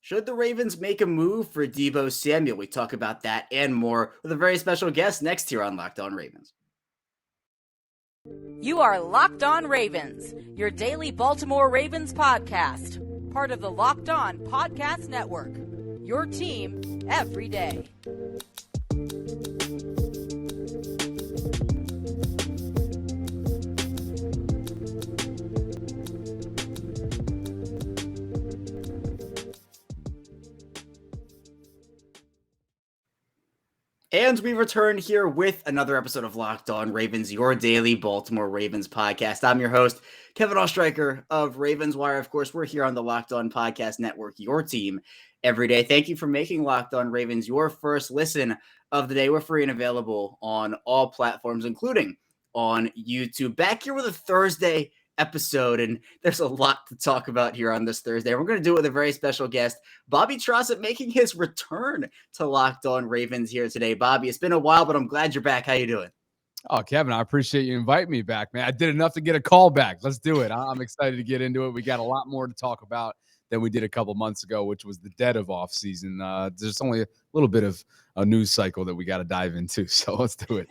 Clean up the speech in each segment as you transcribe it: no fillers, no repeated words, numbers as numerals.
Should the Ravens make a move for Deebo Samuel? We talk about that and more with a very special guest next here on Locked On Ravens. You are Locked On Ravens, your daily Baltimore Ravens podcast, part of the Locked On Podcast Network, your team every day. And we return here with another episode of Locked On Ravens, your daily Baltimore Ravens podcast. I'm your host, Kevin Oestreicher of Ravens Wire. Of course, we're here on the Locked On Podcast Network, your team every day. Thank you for making Locked On Ravens your first listen of the day. We're free and available on all platforms, including on YouTube. Back here with a Thursday episode, and there's a lot to talk about here on this Thursday. We're going to do it with a very special guest, Bobby Trosset, making his return to Locked On Ravens here today. Bobby, it's been a while, but I'm glad you're back. How you doing? Oh, Kevin, I appreciate you inviting me back, man. I did enough to get a call back. Let's do it. I'm excited to get into it. We got a lot more to talk about than we did a couple months ago, which was the dead of offseason. There's only a little bit of a news cycle that we got to dive into, so let's do it.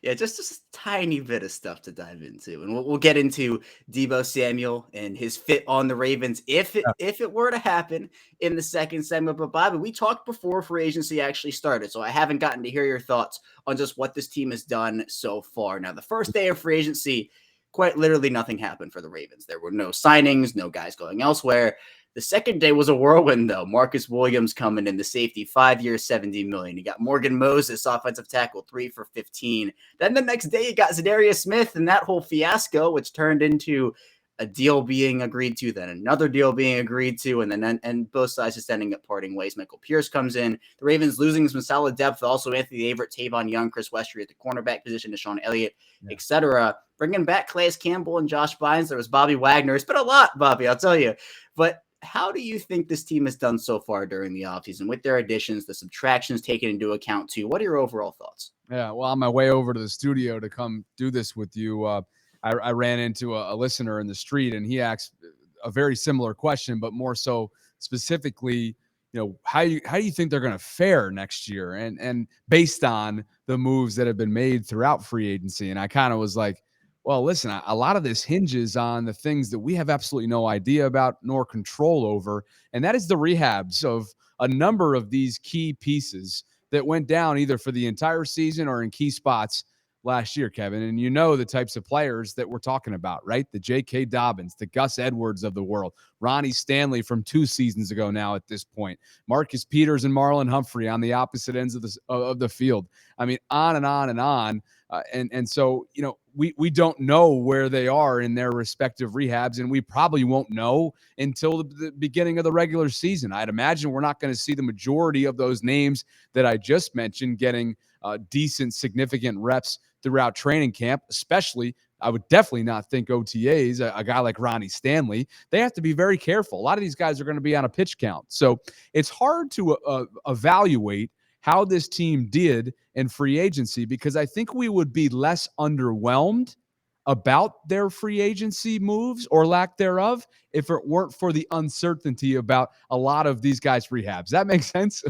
Yeah, just a tiny bit of stuff to dive into. And we'll get into Deebo Samuel and his fit on the Ravens if it were to happen in the second segment. But Bobby, we talked before free agency actually started, so I haven't gotten to hear your thoughts on just what this team has done so far. Now, the first day of free agency, quite literally nothing happened for the Ravens. There were no signings, no guys going elsewhere. The second day was a whirlwind, though. Marcus Williams coming in, the safety, 5 years, $70 million. You got Morgan Moses, offensive tackle, 3 for $15. Then the next day, you got Zadarius Smith and that whole fiasco, which turned into a deal being agreed to, then another deal being agreed to, and then both sides just ending up parting ways. Michael Pierce comes in. The Ravens losing some solid depth. Also, Anthony Averett, Tavon Young, Chris Westry at the cornerback position, Deshaun Elliott, etc. Bringing back Calais Campbell and Josh Bynes. There was Bobby Wagner. It's been a lot, Bobby, I'll tell you. But how do you think this team has done so far during the offseason with their additions, the subtractions taken into account too? What are your overall thoughts? Yeah, well, on my way over to the studio to come do this with you, I ran into a listener in the street, and he asked a very similar question, but more so specifically, how do you think they're going to fare next year? And based on the moves that have been made throughout free agency. And I kind of was like, well, listen, a lot of this hinges on the things that we have absolutely no idea about nor control over. And that is the rehabs of a number of these key pieces that went down either for the entire season or in key spots last year, Kevin. And you know the types of players that we're talking about, right? The J.K. Dobbins, the Gus Edwards of the world, Ronnie Stanley from 2 seasons ago now at this point, Marcus Peters and Marlon Humphrey on the opposite ends of the field. I mean, on and on and on. And so, we don't know where they are in their respective rehabs, and we probably won't know until the beginning of the regular season. I'd imagine we're not going to see the majority of those names that I just mentioned getting decent, significant reps throughout training camp, especially I would definitely not think OTAs, a guy like Ronnie Stanley. They have to be very careful. A lot of these guys are going to be on a pitch count. So it's hard to evaluate how this team did in free agency, because I think we would be less underwhelmed about their free agency moves or lack thereof if it weren't for the uncertainty about a lot of these guys' rehabs. That makes sense?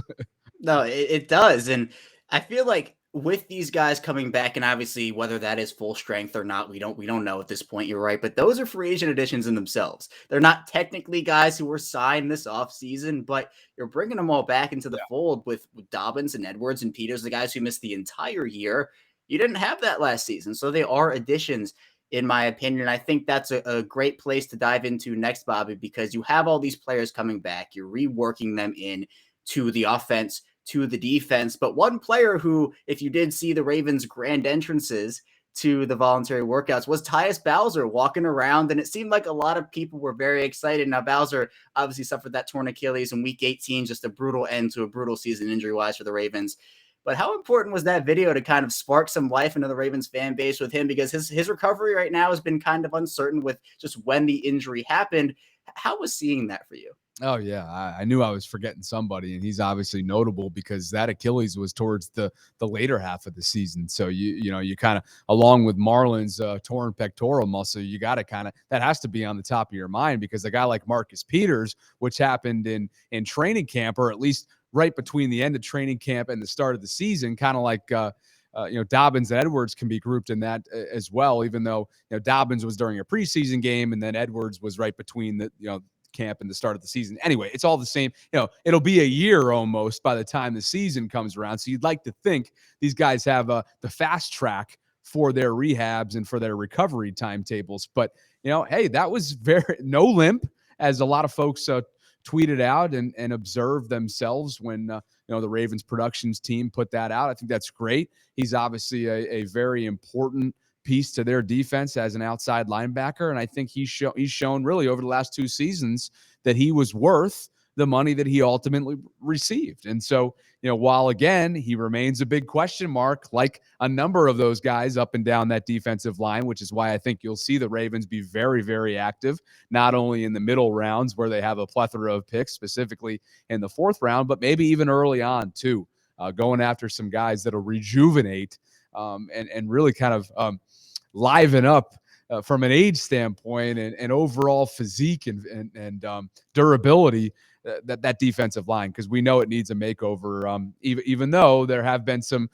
No, it does. And I feel like with these guys coming back, and obviously whether that is full strength or not, we don't know at this point. You're right, but those are free agent additions in themselves. They're not technically guys who were signed this offseason, but you're bringing them all back into the fold with Dobbins and Edwards and Peters, the guys who missed the entire year. You didn't have that last season, so they are additions, in my opinion. I think that's a great place to dive into next, Bobby, because you have all these players coming back. You're reworking them in to the offense, to the defense. But one player who, if you did see the Ravens' grand entrances to the voluntary workouts, was Tyus Bowser walking around, and it seemed like a lot of people were very excited. Now, Bowser obviously suffered that torn Achilles in week 18, just a brutal end to a brutal season injury-wise for the Ravens. But how important was that video to kind of spark some life into the Ravens fan base with him? Because his recovery right now has been kind of uncertain with just when the injury happened. How was seeing that for you? Oh yeah, I knew I was forgetting somebody, and he's obviously notable because that Achilles was towards the later half of the season. So you kind of, along with Marlon's torn pectoral muscle, you got to kind of, that has to be on the top of your mind, because a guy like Marcus Peters, which happened in training camp, or at least right between the end of training camp and the start of the season, kind of like Dobbins and Edwards can be grouped in that as well, even though Dobbins was during a preseason game, and then Edwards was right between the camp and the start of the season. Anyway, it's all the same. It'll be a year almost by the time the season comes around. So you'd like to think these guys have the fast track for their rehabs and for their recovery timetables. But hey, that was very no limp, as a lot of folks tweeted out and observed themselves when the Ravens productions team put that out. I think that's great. He's obviously a very important piece to their defense as an outside linebacker, and I think he's shown really over the last 2 seasons that he was worth the money that he ultimately received. And so, while again he remains a big question mark, like a number of those guys up and down that defensive line, which is why I think you'll see the Ravens be very, very active, not only in the middle rounds where they have a plethora of picks, specifically in the 4th round, but maybe even early on too, going after some guys that'll rejuvenate and really kind of liven up from an age standpoint and overall physique and durability, that defensive line, because we know it needs a makeover. Even though there have been some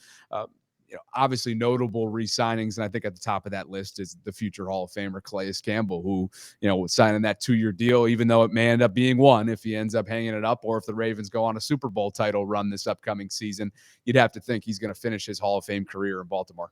obviously notable re-signings, and I think at the top of that list is the future Hall of Famer Calais Campbell, who was signing that 2-year deal, even though it may end up being 1 if he ends up hanging it up, or if the Ravens go on a Super Bowl title run this upcoming season. You'd have to think he's going to finish his Hall of Fame career in Baltimore.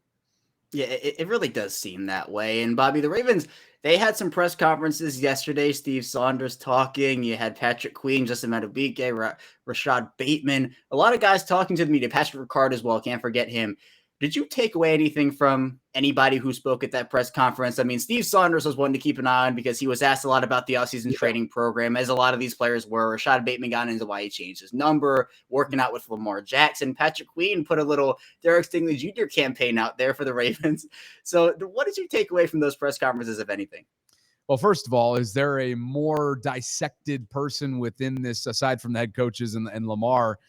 Yeah, it really does seem that way. And Bobby, the Ravens, they had some press conferences yesterday. Steve Saunders talking. You had Patrick Queen, Justin Madubuike, Rashad Bateman. A lot of guys talking to the media. Patrick Ricard as well. Can't forget him. Did you take away anything from anybody who spoke at that press conference? I mean, Steve Saunders was one to keep an eye on because he was asked a lot about the offseason training program, as a lot of these players were. Rashad Bateman got into why he changed his number, working out with Lamar Jackson. Patrick Queen put a little Derek Stingley Jr. campaign out there for the Ravens. So what did you take away from those press conferences, if anything? Well, first of all, is there a more dissected person within this, aside from the head coaches and Lamar?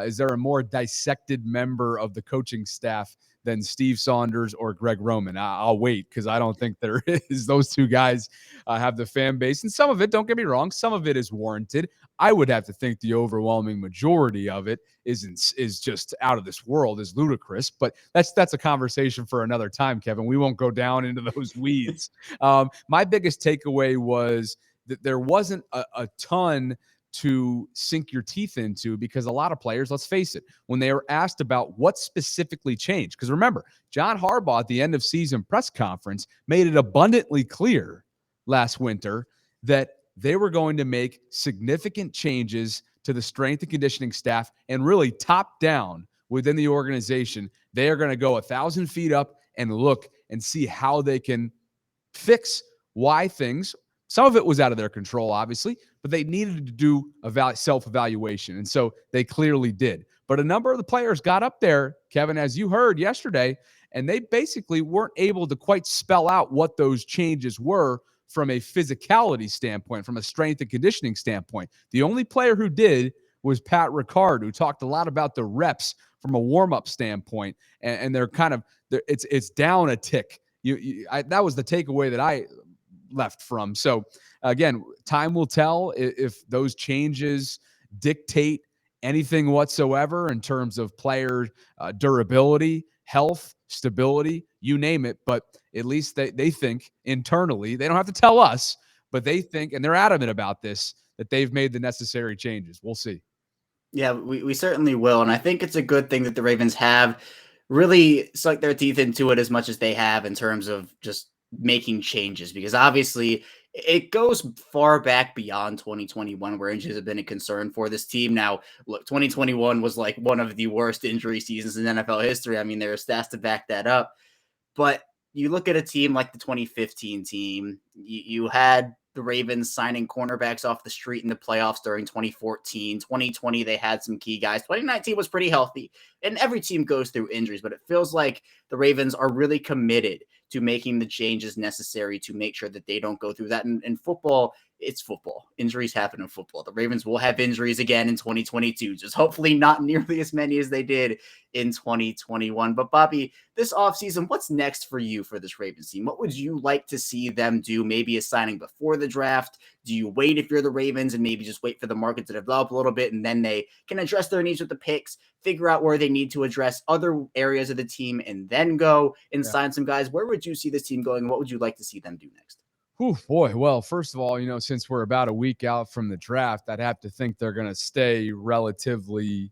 Is there a more dissected member of the coaching staff than Steve Saunders or Greg Roman? I'll wait, because I don't think there is. Those 2 guys have the fan base, and some of it, don't get me wrong, some of it is warranted. I would have to think the overwhelming majority of it is just out of this world, is ludicrous. But that's a conversation for another time, Kevin. We won't go down into those weeds. My biggest takeaway was that there wasn't a ton to sink your teeth into, because a lot of players, let's face it, when they were asked about what specifically changed, because remember, John Harbaugh at the end of season press conference made it abundantly clear last winter that they were going to make significant changes to the strength and conditioning staff, and really top down within the organization. They are going to go 1,000 feet up and look and see how they can fix why things, some of it was out of their control, obviously, but they needed to do a self-evaluation. And so they clearly did. But a number of the players got up there, Kevin, as you heard yesterday, and they basically weren't able to quite spell out what those changes were from a physicality standpoint, from a strength and conditioning standpoint. The only player who did was Pat Ricard, who talked a lot about the reps from a warm-up standpoint, and they're kind of, it's down a tick. That was the takeaway that I left from. So again, time will tell if those changes dictate anything whatsoever in terms of player durability, health, stability, you name it. But at least they think internally, they don't have to tell us, but they think, and they're adamant about this, that they've made the necessary changes. We'll see. Yeah, we certainly will. And I think it's a good thing that the Ravens have really sunk their teeth into it as much as they have in terms of just making changes, because obviously it goes far back beyond 2021 where injuries have been a concern for this team. Now, look, 2021 was like one of the worst injury seasons in NFL history. I mean, there are stats to back that up. But you look at a team like the 2015 team, you had the Ravens signing cornerbacks off the street in the playoffs during 2014. 2020, they had some key guys. 2019 was pretty healthy, and every team goes through injuries, but it feels like the Ravens are really committed to making the changes necessary to make sure that they don't go through that. And football, it's football. Injuries happen in football. The Ravens will have injuries again in 2022, just hopefully not nearly as many as they did in 2021. But Bobby, this offseason, what's next for you for this Ravens team? What would you like to see them do? Maybe a signing before the draft? Do you wait if you're the Ravens and maybe just wait for the market to develop a little bit and then they can address their needs with the picks, figure out where they need to address other areas of the team, and then go and sign some guys? Where would you see this team going? And what would you like to see them do next? Oh boy. Well, first of all, since we're about a week out from the draft, I'd have to think they're going to stay relatively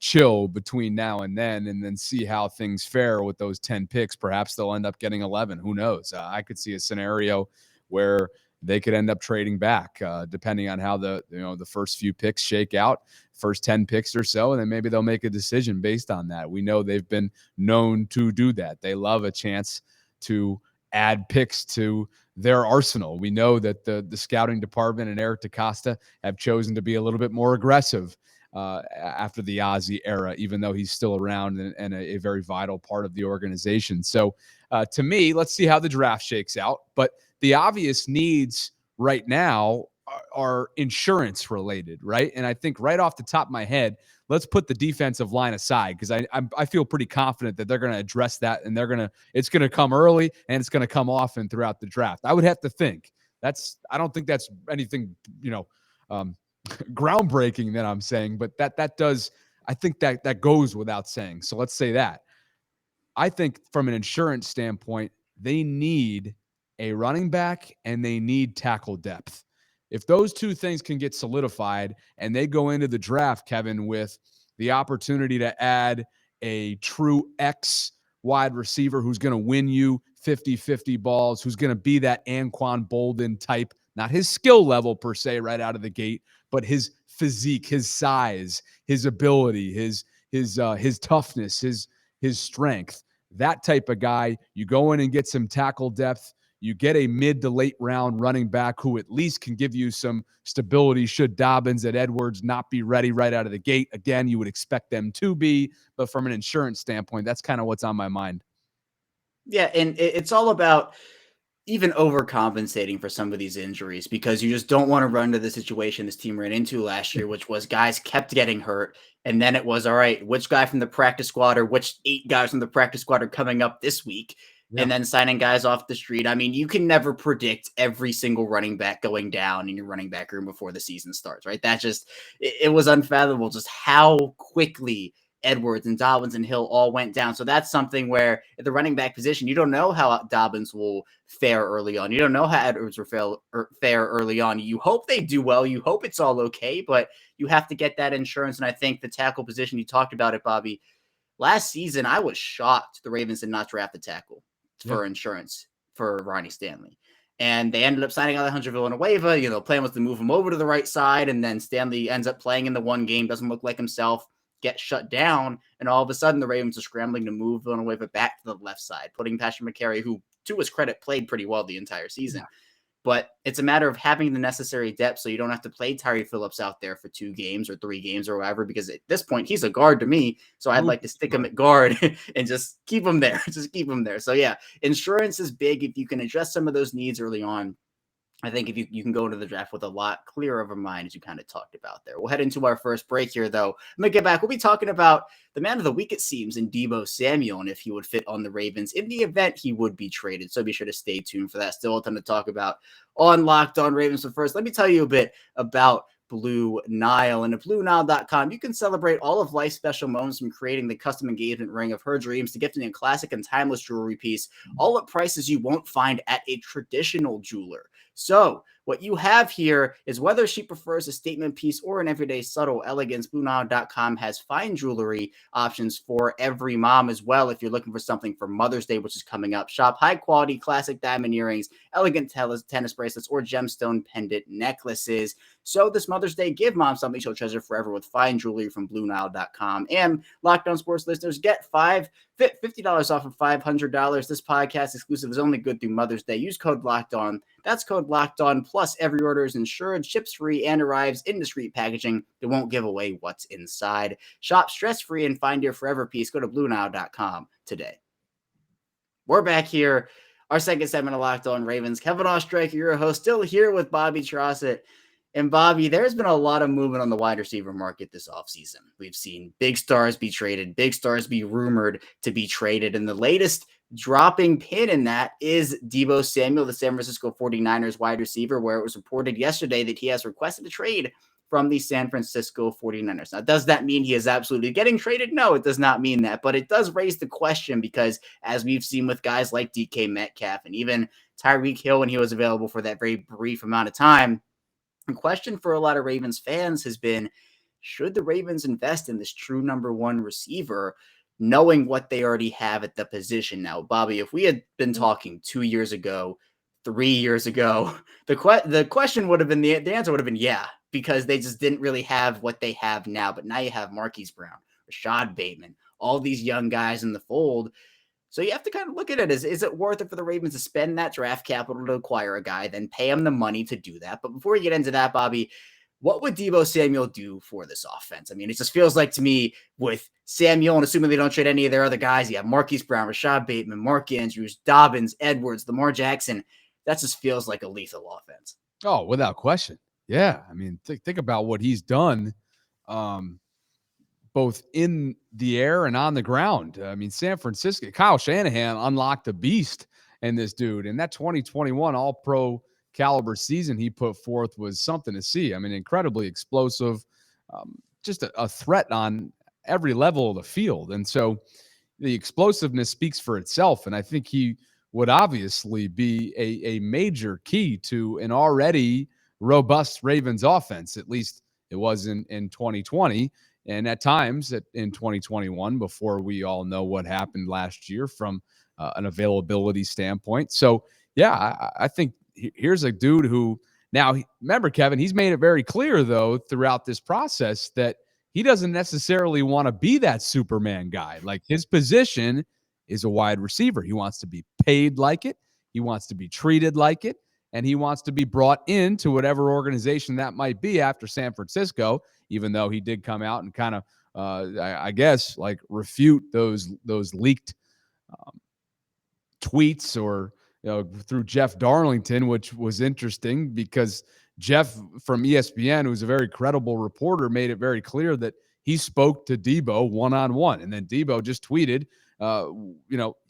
chill between now and then see how things fare with those 10 picks. Perhaps they'll end up getting 11. Who knows? I could see a scenario where they could end up trading back, depending on how the first few picks shake out, first 10 picks or so, and then maybe they'll make a decision based on that. We know they've been known to do that. They love a chance to add picks to their arsenal. We know that the scouting department and Eric DeCosta have chosen to be a little bit more aggressive after the Ozzie era, even though he's still around and a very vital part of the organization. So to me, let's see how the draft shakes out. But the obvious needs right now are insurance related, right? And I think right off the top of my head, let's put the defensive line aside because I feel pretty confident that they're going to address that and it's going to come early and it's going to come often throughout the draft. I would have to think I don't think that's anything, groundbreaking that I'm saying, but that does, I think that goes without saying. So let's say that. I think from an insurance standpoint, they need a running back and they need tackle depth. If those two things can get solidified and they go into the draft, Kevin, with the opportunity to add a true X wide receiver who's going to win you 50-50 balls, who's going to be that Anquan Bolden type, not his skill level per se right out of the gate, but his physique, his size, his ability, his toughness, his strength, that type of guy. You go in and get some tackle depth. You get a mid to late round running back who at least can give you some stability should Dobbins and Edwards not be ready right out of the gate. Again, you would expect them to be, but from an insurance standpoint, that's kind of what's on my mind. Yeah, and it's all about even overcompensating for some of these injuries because you just don't want to run into the situation this team ran into last year, which was guys kept getting hurt. And then it was, all right, which guy from the practice squad or which 8 guys from the practice squad are coming up this week? Yeah. And then signing guys off the street. I mean, you can never predict every single running back going down in your running back room before the season starts, right? It was unfathomable just how quickly Edwards and Dobbins and Hill all went down. So that's something where at the running back position, you don't know how Dobbins will fare early on. You don't know how Edwards will fare early on. You hope they do well. You hope it's all okay, but you have to get that insurance. And I think the tackle position, you talked about it, Bobby. Last season, I was shocked the Ravens did not draft a tackle for insurance for Ronnie Stanley. And they ended up signing Alejandro Villanueva. The plan was to move him over to the right side, and then Stanley ends up playing in the one game, doesn't look like himself, gets shut down, and all of a sudden the Ravens are scrambling to move Villanueva back to the left side, putting Patrick McCary, who, to his credit, played pretty well the entire season. Yeah. But it's a matter of having the necessary depth so you don't have to play Tyree Phillips out there for 2 games or 3 games or whatever, because at this point, he's a guard to me. So I'd like to stick him at guard and just keep him there. So, yeah, insurance is big. If you can address some of those needs early on, I think if you can go into the draft with a lot clearer of a mind, as you kind of talked about there. We'll head into our first break here, though. I'm going to get back. We'll be talking about the man of the week, it seems, in Deebo Samuel, and if he would fit on the Ravens in the event he would be traded. So be sure to stay tuned for that. Still a ton to talk about on Locked On Ravens. But first, let me tell you a bit about Blue Nile. And at BlueNile.com, you can celebrate all of life's special moments, from creating the custom engagement ring of her dreams to gifting a classic and timeless jewelry piece, all at prices you won't find at a traditional jeweler. So what you have here is, whether she prefers a statement piece or an everyday subtle elegance, BlueNile.com has fine jewelry options for every mom as well. If you're looking for something for Mother's Day, which is coming up, shop high quality classic diamond earrings, elegant tennis bracelets, or gemstone pendant necklaces. So this Mother's Day, give mom something she'll treasure forever with fine jewelry from BlueNile.com. And Locked On Sports listeners get $50 off of $500. This podcast exclusive is only good through Mother's Day. Use code Locked On. That's code Locked On. Plus, every order is insured, ships free, and arrives in discreet packaging that won't give away what's inside. Shop stress free and find your forever piece. Go to BlueNile.com today. We're back here. Our second segment of Locked On Ravens. Kevin Ostreicher, your host, still here with Bobby Trosset. And Bobby, there's been a lot of movement on the wide receiver market this offseason. We've seen big stars be traded, big stars be rumored to be traded. And the latest dropping pin in that is Deebo Samuel, the San Francisco 49ers wide receiver, where it was reported yesterday that he has requested a trade from the San Francisco 49ers. Now, does that mean he is absolutely getting traded? No, it does not mean that, but it does raise the question because as we've seen with guys like DK Metcalf and even Tyreek Hill when he was available for that very brief amount of time, the question for a lot of Ravens fans has been, should the Ravens invest in this true number one receiver, knowing what they already have at the position? Now, Bobby, if we had been talking 2 years ago, 3 years ago, the question would have been, the answer would have been yeah, because they just didn't really have what they have now. But now you have Marquise Brown, Rashad Bateman, all these young guys in the fold. So you have to kind of look at it as, is it worth it for the Ravens to spend that draft capital to acquire a guy, then pay him the money to do that? But before we get into that, Bobby, what would Deebo Samuel do for this offense? I mean, it just feels like to me with Samuel, and assuming they don't trade any of their other guys, you have Marquise Brown, Rashad Bateman, Mark Andrews, Dobbins, Edwards, Lamar Jackson. That just feels like a lethal offense. Oh, without question. Yeah. I mean, think about what he's done, both in the air and on the ground. I mean, San Francisco, Kyle Shanahan unlocked a beast in this dude. And that 2021 All-Pro caliber season he put forth was something to see. I mean, incredibly explosive, just a threat on every level of the field. And so the explosiveness speaks for itself. And I think he would obviously be a major key to an already robust Ravens offense. At least it was in 2020. And at times in 2021, before we all know what happened last year from an availability standpoint. So, yeah, I think here's a dude who now, remember, Kevin, he's made it very clear, though, throughout this process that he doesn't necessarily want to be that Superman guy. Like his position is a wide receiver. He wants to be paid like it. He wants to be treated like it. And he wants to be brought into whatever organization that might be after San Francisco, even though he did come out and kind of, I guess, like refute those leaked tweets or, through Jeff Darlington, which was interesting because Jeff from ESPN, who's a very credible reporter, made it very clear that he spoke to Deebo one-on-one. And then Deebo just tweeted,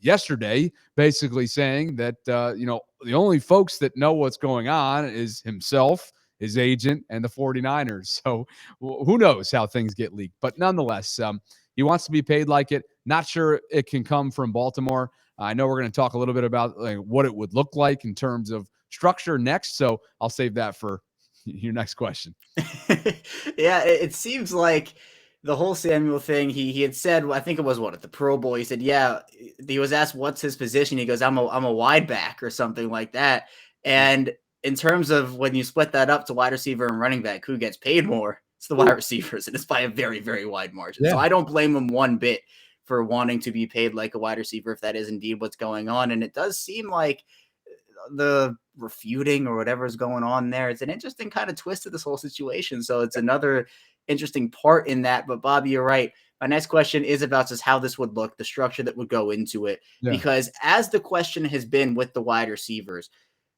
yesterday, basically saying that, the only folks that know what's going on is himself, his agent, and the 49ers. So who knows how things get leaked. But nonetheless, he wants to be paid like it. Not sure it can come from Baltimore. I know we're going to talk a little bit about what it would look like in terms of structure next. So I'll save that for your next question. Yeah, it seems like the whole Samuel thing, he had said, I think it was at the Pro Bowl, he said, yeah, he was asked what's his position. He goes, I'm a wide back or something like that. And in terms of when you split that up to wide receiver and running back, who gets paid more? It's the wide receivers, and it's by a very, very wide margin. Yeah. So I don't blame him one bit for wanting to be paid like a wide receiver if that is indeed what's going on. And it does seem like the refuting or whatever is going on there, it's an interesting kind of twist to this whole situation. So it's another interesting part in that. But Bobby, you're right. My next question is about just how this would look, the structure that would go into it. Yeah. Because as the question has been with the wide receivers,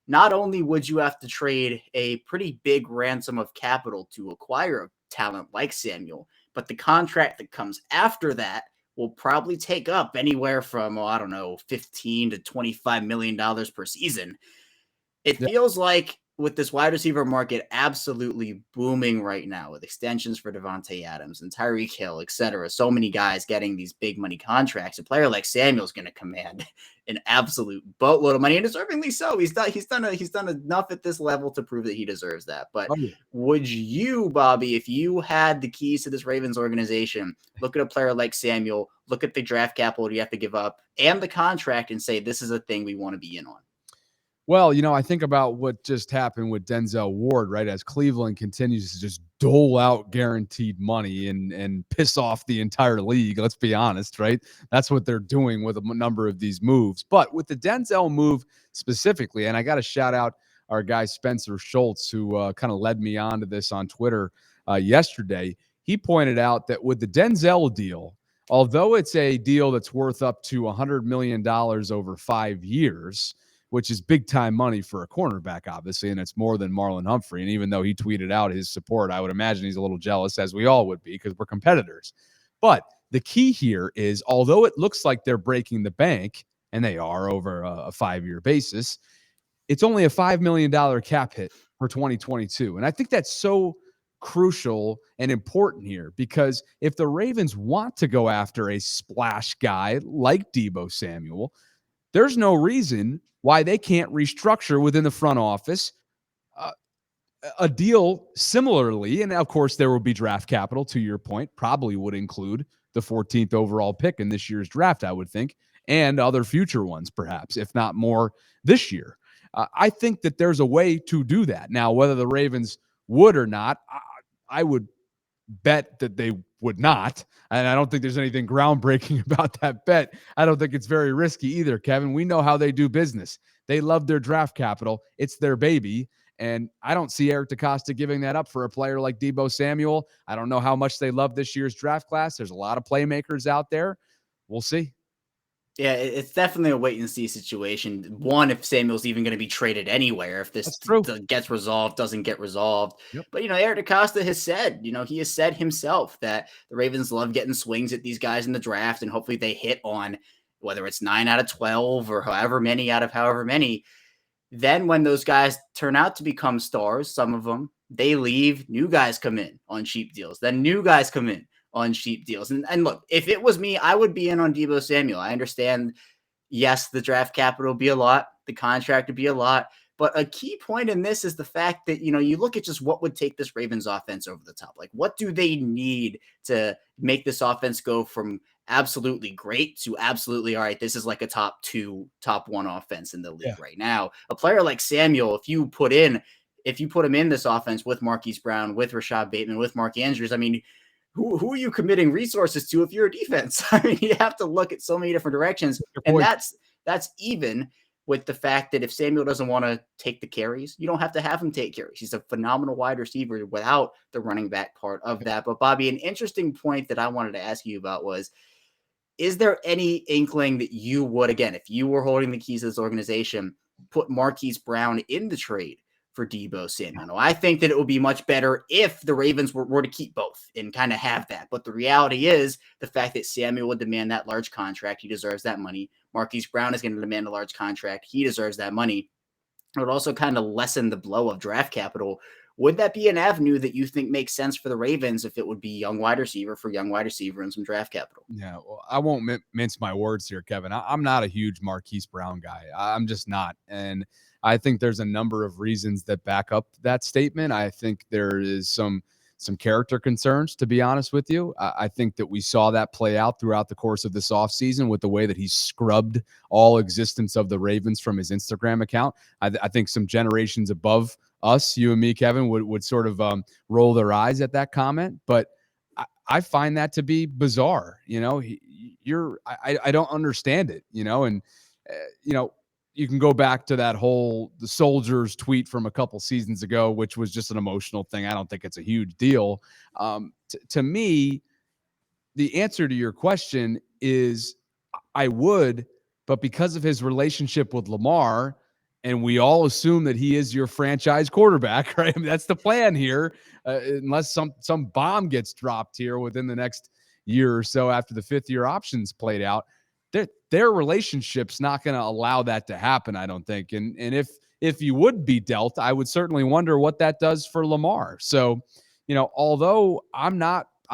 not only would you have to trade a pretty big ransom of capital to acquire a talent like Samuel, but the contract that comes after that will probably take up anywhere from, $15 to $25 million per season. It feels like with this wide receiver market absolutely booming right now with extensions for Devontae Adams and Tyreek Hill, et cetera, so many guys getting these big money contracts, a player like Samuel's going to command an absolute boatload of money, and deservingly so. He's done enough at this level to prove that he deserves that. But would you, Bobby, if you had the keys to this Ravens organization, look at a player like Samuel, look at the draft capital you have to give up and the contract and say, this is a thing we want to be in on? Well, I think about what just happened with Denzel Ward, right? As Cleveland continues to just dole out guaranteed money and piss off the entire league. Let's be honest, right? That's what they're doing with a number of these moves. But with the Denzel move specifically, and I got to shout out our guy Spencer Schultz, who kind of led me on to this on Twitter yesterday. He pointed out that with the Denzel deal, although it's a deal that's worth up to $100 million over 5 years, which is big time money for a cornerback, obviously, and it's more than Marlon Humphrey. And even though he tweeted out his support, I would imagine he's a little jealous, as we all would be, because we're competitors. But the key here is, although it looks like they're breaking the bank, and they are over a 5-year basis, it's only a $5 million cap hit for 2022. And I think that's so crucial and important here, because if the Ravens want to go after a splash guy like Deebo Samuel, there's no reason why they can't restructure within the front office a deal similarly. And of course, there will be draft capital, to your point, probably would include the 14th overall pick in this year's draft, I would think, and other future ones, perhaps, if not more this year. I think that there's a way to do that. Now, whether the Ravens would or not, I would bet that they would not. And I don't think there's anything groundbreaking about that bet. I don't think it's very risky either, Kevin. We know how they do business. They love their draft capital. It's their baby. And I don't see Eric DeCosta giving that up for a player like Deebo Samuel. I don't know how much they love this year's draft class. There's a lot of playmakers out there. We'll see. Yeah, it's definitely a wait and see situation. One, if Samuel's even going to be traded anywhere, if this gets resolved, doesn't get resolved. Yep. But, Eric DeCosta has said, he has said himself that the Ravens love getting swings at these guys in the draft, and hopefully they hit on whether it's 9 out of 12 or however many out of however many. Then when those guys turn out to become stars, some of them, they leave, new guys come in on cheap deals. Then new guys come in on cheap deals. And look, if it was me, I would be in on Deebo Samuel. I understand, yes, the draft capital would be a lot, the contract would be a lot, but a key point in this is the fact that, you look at just what would take this Ravens offense over the top. Like, what do they need to make this offense go from absolutely great to absolutely, all right, this is like a top 2, top 1 offense in the league right now. A player like Samuel, if you put him in this offense with Marquise Brown, with Rashad Bateman, with Mark Andrews, I mean, who are you committing resources to if you're a defense? I mean, you have to look at so many different directions. And that's even with the fact that if Samuel doesn't want to take the carries, you don't have to have him take carries. He's a phenomenal wide receiver without the running back part of that. But Bobby, an interesting point that I wanted to ask you about was, is there any inkling that you would, again, if you were holding the keys to this organization, put Marquise Brown in the trade for Deebo Samuel? Now, I think that it would be much better if the Ravens were to keep both and kind of have that. But the reality is the fact that Samuel would demand that large contract. He deserves that money. Marquise Brown is going to demand a large contract. He deserves that money. It would also kind of lessen the blow of draft capital. Would that be an avenue that you think makes sense for the Ravens if it would be young wide receiver for young wide receiver and some draft capital? Yeah, well, I won't mince my words here, Kevin. I'm not a huge Marquise Brown guy. I'm just not. And I think there's a number of reasons that back up that statement. I think there is some character concerns, to be honest with you. I think that we saw that play out throughout the course of this offseason with the way that he scrubbed all existence of the Ravens from his Instagram account. I think some generations above us, you and me, Kevin, would sort of roll their eyes at that comment. But I find that to be bizarre. I don't understand it, and, you can go back to that the Soldiers tweet from a couple seasons ago, which was just an emotional thing. I don't think it's a huge deal. To me, the answer to your question is I would, but because of his relationship with Lamar, and we all assume that he is your franchise quarterback, right? I mean, that's the plan here, unless some bomb gets dropped here within the next year or so after the 5th-year options played out. Their relationship's not going to allow that to happen, I don't think. And if you would be dealt, I would certainly wonder what that does for Lamar. So, although I'm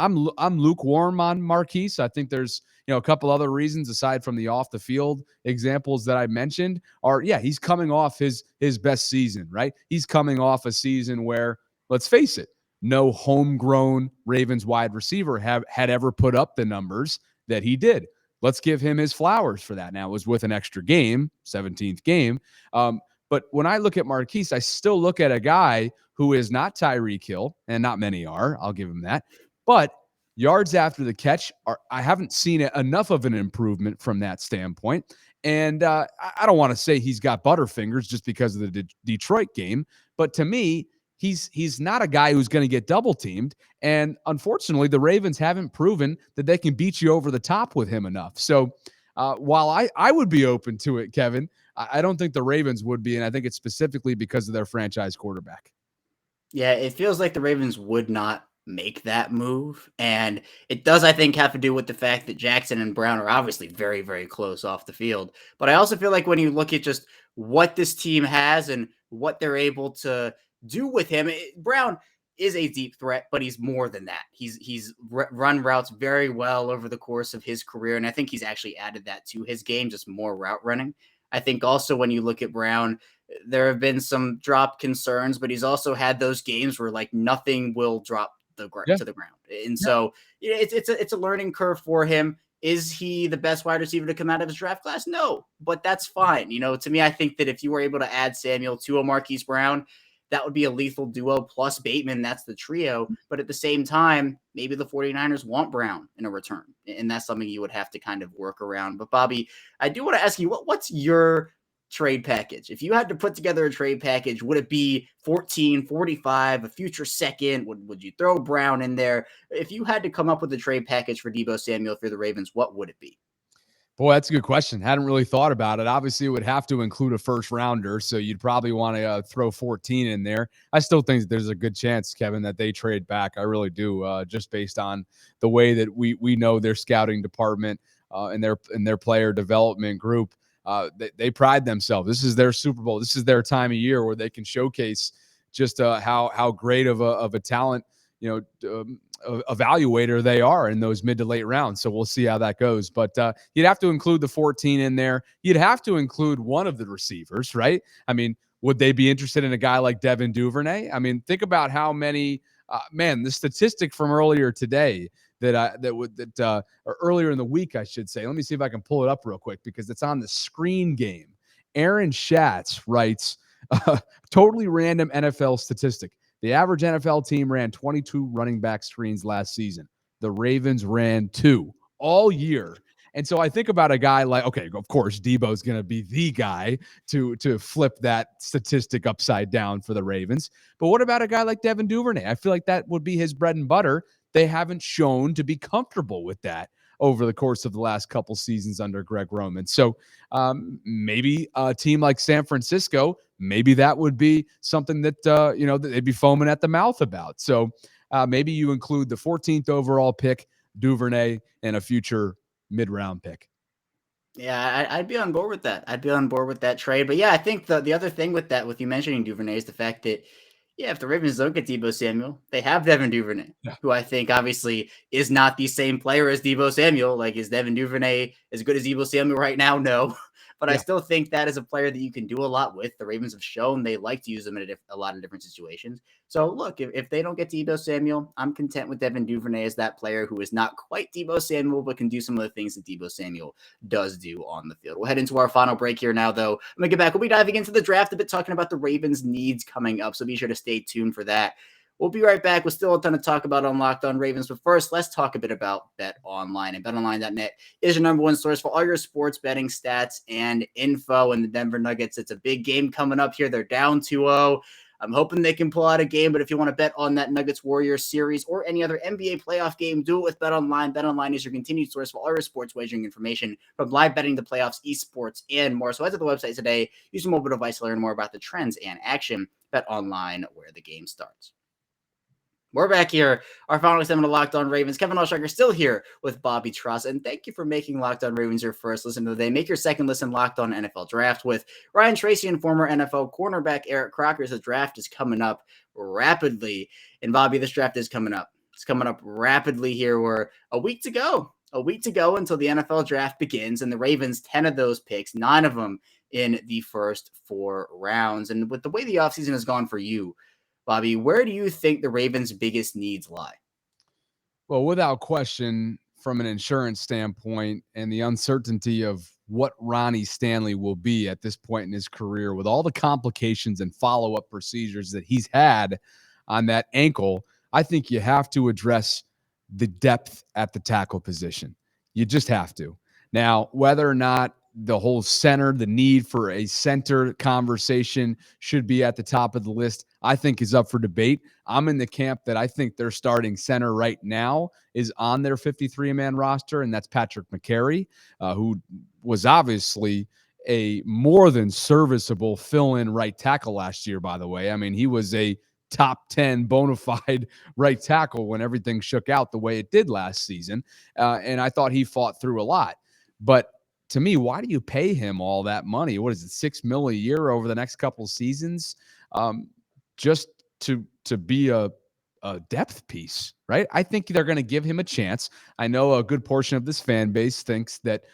lukewarm on Marquise, I think there's a couple other reasons aside from the off the field examples that I mentioned are, he's coming off his best season, right? He's coming off a season where, let's face it, no homegrown Ravens wide receiver had ever put up the numbers that he did. Let's give him his flowers for that. Now, it was with an extra game, 17th game. But when I look at Marquise, I still look at a guy who is not Tyreek Hill, and not many are, I'll give him that. But yards after the catch, I haven't seen enough of an improvement from that standpoint. And I don't want to say he's got butterfingers just because of the Detroit game. But to me, he's not a guy who's going to get double teamed. And unfortunately, the Ravens haven't proven that they can beat you over the top with him enough. So while I would be open to it, Kevin, I don't think the Ravens would be. And I think it's specifically because of their franchise quarterback. Yeah, it feels like the Ravens would not make that move. And it does, I think, have to do with the fact that Jackson and Brown are obviously very, very close off the field. But I also feel like when you look at just what this team has and what they're able to do with him, Brown is a deep threat, but he's more than that. He's run routes very well over the course of his career. And I think he's actually added that to his game, just more route running. I think also when you look at Brown, there have been some drop concerns, but he's also had those games where like nothing will drop to the ground. And so it's a learning curve for him. Is he the best wide receiver to come out of his draft class? No, but that's fine. To me, I think that if you were able to add Samuel to a Marquise Brown, that would be a lethal duo plus Bateman. That's the trio. But at the same time, maybe the 49ers want Brown in a return. And that's something you would have to kind of work around. But Bobby, I do want to ask you, what's your trade package? If you had to put together a trade package, would it be 14, 45, a future second? Would you throw Brown in there? If you had to come up with a trade package for Deebo Samuel for the Ravens, what would it be? Boy, that's a good question. Hadn't really thought about it. Obviously, it would have to include a first rounder, so you'd probably want to throw 14 in there. I still think there's a good chance, Kevin, that they trade back. I really do, just based on the way that we know their scouting department and their player development group. They pride themselves. This is their Super Bowl. This is their time of year where they can showcase just how great of a talent evaluator they are in those mid to late rounds. So we'll see how that goes. But you'd have to include the 14 in there. You'd have to include one of the receivers, right? I mean, would they be interested in a guy like Devin Duvernay? I mean, think about how many. The statistic from earlier today or earlier in the week, I should say. Let me see if I can pull it up real quick because it's on the screen game. Aaron Schatz writes, totally random NFL statistic. The average NFL team ran 22 running back screens last season. The Ravens ran 2 all year. And so I think about a guy like, okay, of course, Deebo's going to be the guy to flip that statistic upside down for the Ravens. But what about a guy like Devin Duvernay? I feel like that would be his bread and butter. They haven't shown to be comfortable with that over the course of the last couple seasons under Greg Roman. So maybe a team like San Francisco, maybe that would be something that, they'd be foaming at the mouth about. So maybe you include the 14th overall pick, Duvernay, and a future mid-round pick. Yeah, I'd be on board with that. I'd be on board with that trade. But yeah, I think the other thing with that, with you mentioning Duvernay, is the fact that, yeah, if the Ravens don't get Deebo Samuel, they have Devin Duvernay, who I think obviously is not the same player as Deebo Samuel. Like, is Devin Duvernay as good as Deebo Samuel right now? No. But I still think that is a player that you can do a lot with. The Ravens have shown they like to use him in a lot of different situations. So, look, if they don't get Deebo Samuel, I'm content with Devin Duvernay as that player who is not quite Deebo Samuel, but can do some of the things that Deebo Samuel does do on the field. We'll head into our final break here now, though. I'm going to get back. We'll be diving into the draft a bit, talking about the Ravens' needs coming up. So be sure to stay tuned for that. We'll be right back with still a ton to talk about on Locked On Ravens. But first, let's talk a bit about Bet Online. And BetOnline.net is your number one source for all your sports betting stats and info. And the Denver Nuggets, it's a big game coming up here. They're down 2-0. I'm hoping they can pull out a game, but if you want to bet on that Nuggets Warriors series or any other NBA playoff game, do it with BetOnline. BetOnline is your continued source for all your sports wagering information, from live betting to playoffs, esports, and more. So head to the website today. Use your mobile device to learn more about the trends and action. BetOnline, where the game starts. We're back here. Our final segment of Locked On Ravens. Kevin Ostrager still here with Bobby Trosset. And thank you for making Locked On Ravens your first listen of the day. Make your second listen Locked On NFL Draft with Ryan Tracy and former NFL cornerback Eric Crocker. The draft is coming up rapidly. And Bobby, this draft is coming up. It's coming up rapidly here. We're a week to go until the NFL draft begins. And the Ravens, 10 of those picks, 9 of them in the first 4 rounds. And with the way the offseason has gone for you, Bobby, where do you think the Ravens' biggest needs lie? Well, without question, from an insurance standpoint and the uncertainty of what Ronnie Stanley will be at this point in his career, with all the complications and follow-up procedures that he's had on that ankle, I think you have to address the depth at the tackle position. You just have to. Now, whether or not the whole center, the need for a center conversation should be at the top of the list, I think is up for debate. I'm in the camp that I think their starting center right now is on their 53-man roster, and that's Patrick McCary, who was obviously a more than serviceable fill-in right tackle last year, by the way. I mean, he was a top 10 bona fide right tackle when everything shook out the way it did last season. And I thought he fought through a lot. But to me, why do you pay him all that money? What is it, $6 million a year over the next couple of seasons? Just to be a depth piece, right? I think they're going to give him a chance. I know a good portion of this fan base thinks that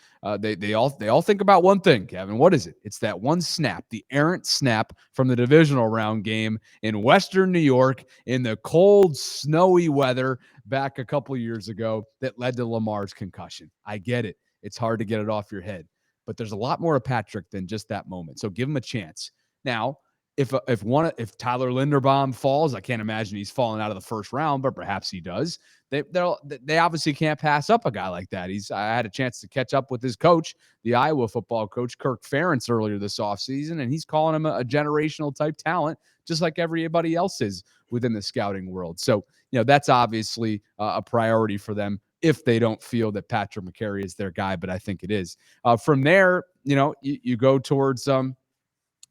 they all think about one thing, Kevin. What is it? It's that one snap, the errant snap from the divisional round game in Western New York in the cold, snowy weather back a couple years ago that led to Lamar's concussion. I get it. It's hard to get it off your head, but there's a lot more of Patrick than just that moment. So give him a chance. Now, if Tyler Linderbaum falls, I can't imagine he's falling out of the first round, but perhaps he does. They obviously can't pass up a guy like that. I had a chance to catch up with his coach, the Iowa football coach, Kirk Ferentz, earlier this offseason, and he's calling him a generational type talent, just like everybody else is within the scouting world. So, that's obviously a priority for them if they don't feel that Patrick McCary is their guy, but I think it is. From there, you go towards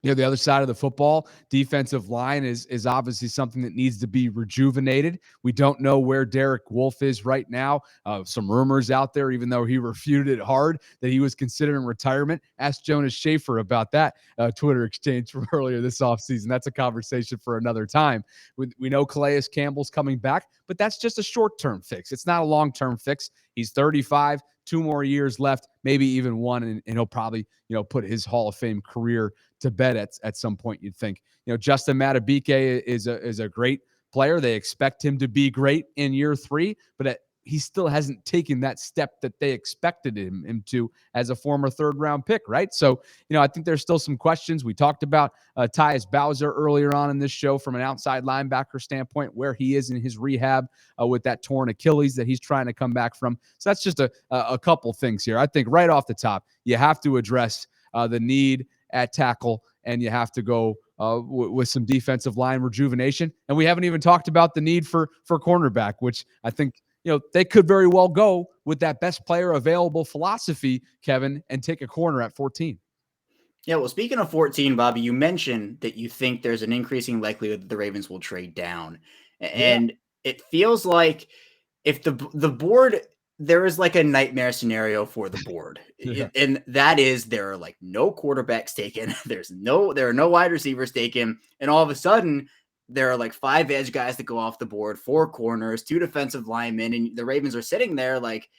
the other side of the football. Defensive line is obviously something that needs to be rejuvenated. We don't know where Derek Wolfe is right now. Some rumors out there, even though he refuted it hard, that he was considering retirement. Ask Jonas Schaefer about that Twitter exchange from earlier this offseason. That's a conversation for another time. We know Calais Campbell's coming back, but that's just a short-term fix. It's not a long-term fix. He's 35, 2 more years left, maybe even one, and he'll probably, put his Hall of Fame career to bed at some point, you'd think. Justin Madubuike is a great player. They expect him to be great in year 3, but he still hasn't taken that step that they expected him to as a former third-round pick, right? So, I think there's still some questions. We talked about Tyus Bowser earlier on in this show from an outside linebacker standpoint, where he is in his rehab with that torn Achilles that he's trying to come back from. So that's just a couple things here. I think right off the top, you have to address the need at tackle, and you have to go with some defensive line rejuvenation. And we haven't even talked about the need for cornerback, which I think, they could very well go with that best player available philosophy, Kevin, and take a corner at 14. Yeah, well, speaking of 14, Bobby, you mentioned that you think there's an increasing likelihood that the Ravens will trade down. And it feels like if the board, there is like a nightmare scenario for the board. Yeah. And that is there are like no quarterbacks taken. There are no wide receivers taken. And all of a sudden, there are like 5 edge guys that go off the board, 4 corners, 2 defensive linemen, and the Ravens are sitting there like,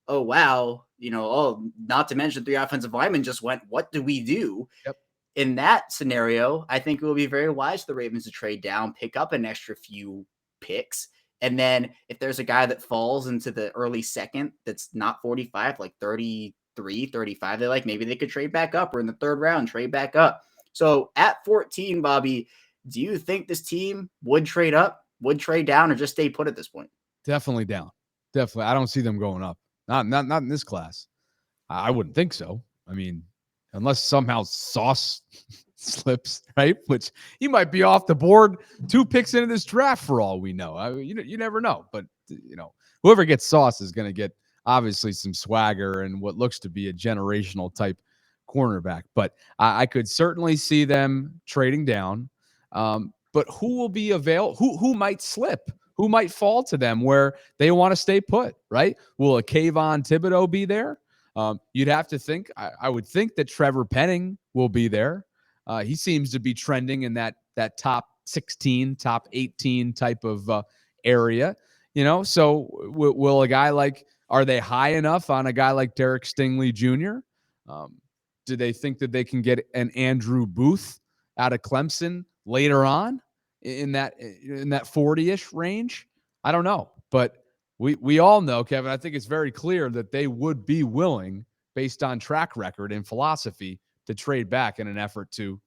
oh, wow, not to mention 3 offensive linemen just went, what do we do? Yep. In that scenario, I think it will be very wise for the Ravens to trade down, pick up an extra few picks. And then if there's a guy that falls into the early second that's not 45, like 33, 35, they're like, maybe they could trade back up, or in the 3rd round, trade back up. So at 14, Bobby, do you think this team would trade up, would trade down, or just stay put at this point? Definitely down. Definitely. I don't see them going up. Not in this class. I wouldn't think so. I mean, unless somehow Sauce slips, right? Which he might be off the board 2 picks into this draft for all we know. You never know. But, whoever gets Sauce is going to get obviously some swagger and what looks to be a generational type cornerback. But I could certainly see them trading down. But who will be available? Who might slip? Who might fall to them where they want to stay put, right? Will a Kayvon Thibodeau be there? You'd have to think. I would think that Trevor Penning will be there. He seems to be trending in that top 16, top 18 type of area. So will a guy like, are they high enough on a guy like Derek Stingley Jr.? Do they think that they can get an Andrew Booth out of Clemson later on in that 40-ish range? I don't know, but we all know, Kevin, I think it's very clear that they would be willing, based on track record and philosophy, to trade back in an effort to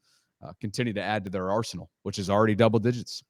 continue to add to their arsenal, which is already double digits.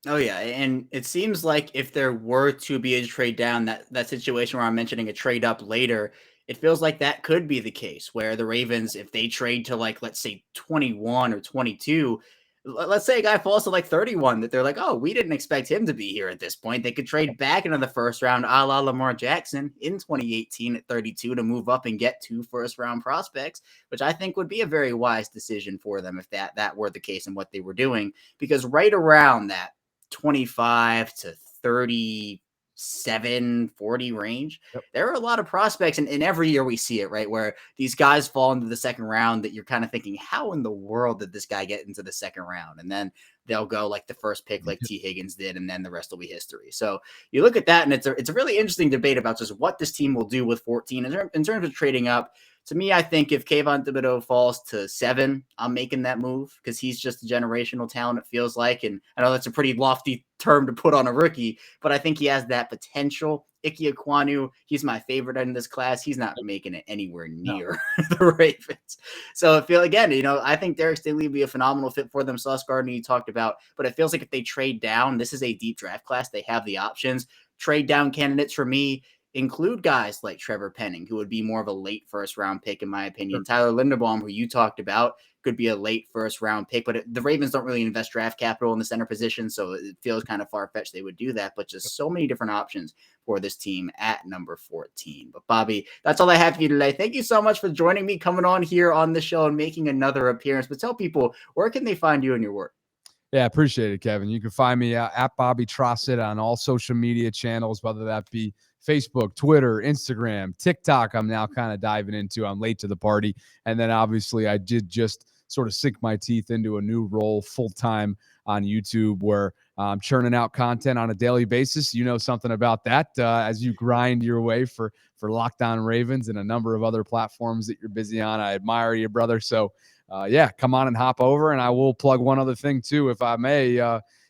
Oh, yeah. And it seems like if there were to be a trade down, that situation where I'm mentioning a trade up later, it feels like that could be the case where the Ravens, if they trade to, like, let's say 21 or 22, let's say a guy falls to like 31 that they're like, oh, we didn't expect him to be here at this point. They could trade back into the first round, a la Lamar Jackson in 2018 at 32 to move up and get 2 first-round prospects, which I think would be a very wise decision for them if that were the case and what they were doing, because right around that 25 to 37, 40 range, Yep. there are a lot of prospects, and every year we see it, right, where these guys fall into the second round that you're kind of thinking, how in the world did this guy get into the second round? And then they'll go like the first pick, like T. Higgins did, and then the rest will be history. So you look at that, and it's a really interesting debate about just what this team will do with 14 in terms of trading up. To me, I think if Kayvon Thibodeau falls to 7, I'm making that move because he's just a generational talent, it feels like. And I know that's a pretty lofty term to put on a rookie, but I think he has that potential. Ike Ekwonu, he's my favorite in this class. He's not making it anywhere near the Ravens. So I feel, again, I think Derek Stingley would be a phenomenal fit for them. Sauce Gardner, you talked about, but it feels like if they trade down, this is a deep draft class. They have the options. Trade down candidates for me include guys like Trevor Penning, who would be more of a late first round pick, in my opinion. Sure. Tyler Linderbaum, who you talked about, could be a late first round pick, but the Ravens don't really invest draft capital in the center position, so it feels kind of far-fetched they would do that, but just so many different options for this team at number 14. But Bobby, that's all I have for you today. Thank you so much for joining me, coming on here on the show and making another appearance. But tell people, where can they find you and your work? Yeah, appreciate it, Kevin. You can find me at Bobby Trosset on all social media channels, whether that be Facebook, Twitter, Instagram, TikTok. I'm now kind of diving into. I'm late to the party. And then obviously I did just sort of sink my teeth into a new role full-time on YouTube where I'm churning out content on a daily basis. You know something about that as you grind your way for Locked On Ravens and a number of other platforms that you're busy on. I admire you, brother. So yeah, come on and hop over. And I will plug one other thing too, if I may.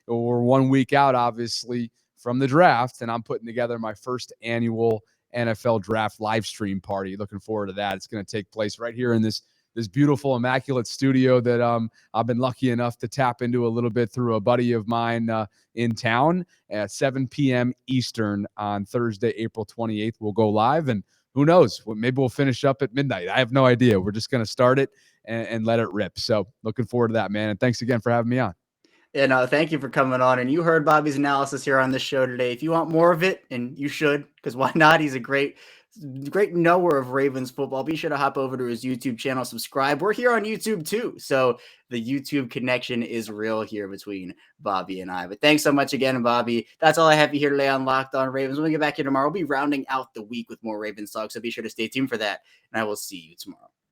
We're 1 week out, obviously, from the draft, and I'm putting together my first annual NFL draft live stream party. Looking forward to that. It's going to take place right here in this beautiful, immaculate studio that I've been lucky enough to tap into a little bit through a buddy of mine in town at 7 p.m. Eastern on Thursday, April 28th. We'll go live, and who knows? Maybe we'll finish up at midnight. I have no idea. We're just going to start it and let it rip. So looking forward to that, man. And thanks again for having me on. And thank you for coming on. And you heard Bobby's analysis here on this show today. If you want more of it, and you should, because why not? He's a great knower of Ravens football. Be sure to hop over to his YouTube channel, subscribe. We're here on YouTube too. So the YouTube connection is real here between Bobby and I. But thanks so much again, Bobby. That's all I have here today on Locked On Ravens. When we get back here tomorrow, we'll be rounding out the week with more Ravens talk. So be sure to stay tuned for that. And I will see you tomorrow.